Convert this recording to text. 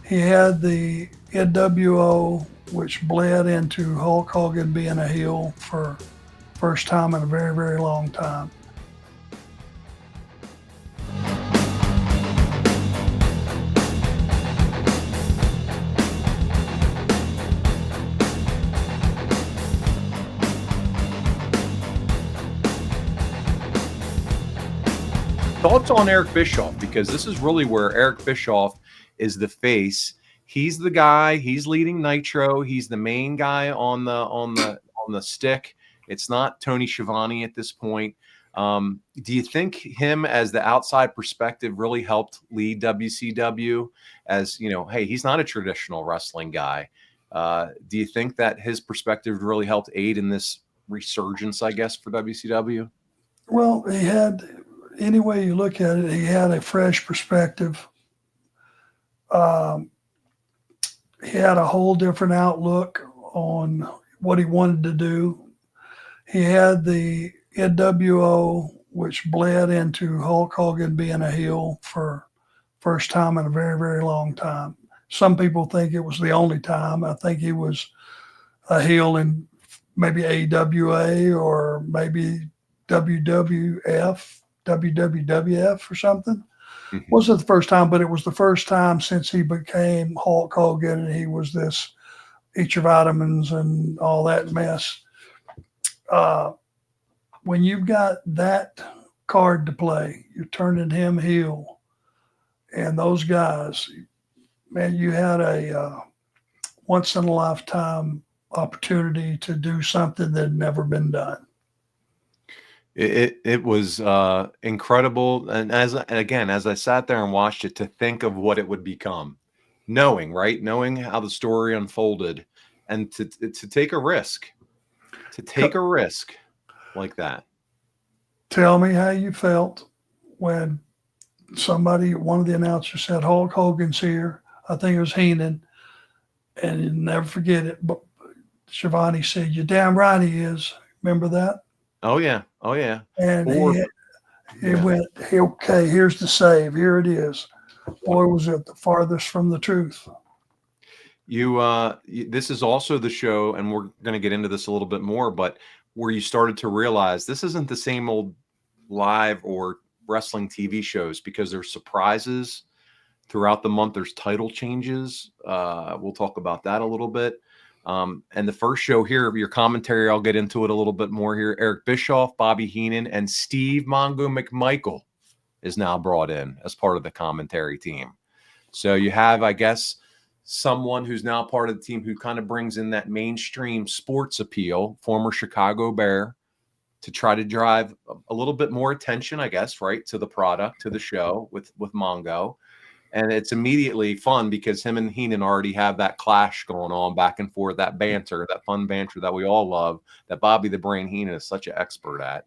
He had the NWO, which bled into Hulk Hogan being a heel for first time in a very, very long time. Thoughts on Eric Bischoff, because this is really where Eric Bischoff is the face. He's the guy. He's leading Nitro. He's the main guy on the stick. It's not Tony Schiavone at this point. Do you think him as the outside perspective really helped lead WCW? As you know, hey, he's not a traditional wrestling guy. Do you think that his perspective really helped aid in this resurgence, I guess, for WCW? Well, he had, any way you look at it, he had a fresh perspective. He had a whole different outlook on what he wanted to do. He had the NWO, which bled into Hulk Hogan being a heel for first time in a very, very long time. Some people think it was the only time. I think he was a heel in maybe AWA or maybe WWF, WWF or something. Mhm. Wasn't the first time, but it was the first time since he became Hulk Hogan and he was this eat your vitamins and all that mess. When you've got that card to play, you're turning him heel, and those guys, man, you had a once in a lifetime opportunity to do something that had never been done. It was incredible, and as I sat there and watched it, to think of what it would become, knowing how the story unfolded, and to take a risk, like that. Tell me how you felt when one of the announcers said Hulk Hogan's here. I think it was Heenan, and you'll never forget it. But Schiavone said, "You're damn right he is." Remember that? Oh yeah. And Or he went, "Okay, here's the save. Here it is." Boy, was it the farthest from the truth. this is also the show, and we're going to get into this a little bit more, but where you started to realize this isn't the same old live or wrestling TV shows, because there's surprises throughout the month. There's title changes. We'll talk about that a little bit. And the first show here, your commentary, I'll get into it a little bit more here. Eric Bischoff, Bobby Heenan, and Steve Mongo McMichael is now brought in as part of the commentary team. So you have, I guess, someone who's now part of the team who kind of brings in that mainstream sports appeal, former Chicago Bear, to try to drive a little bit more attention, I guess, right, to the product, to the show with Mongo. And it's immediately fun because him and Heenan already have that clash going on back and forth, that banter, that fun banter that we all love, that Bobby the Brain Heenan is such an expert at.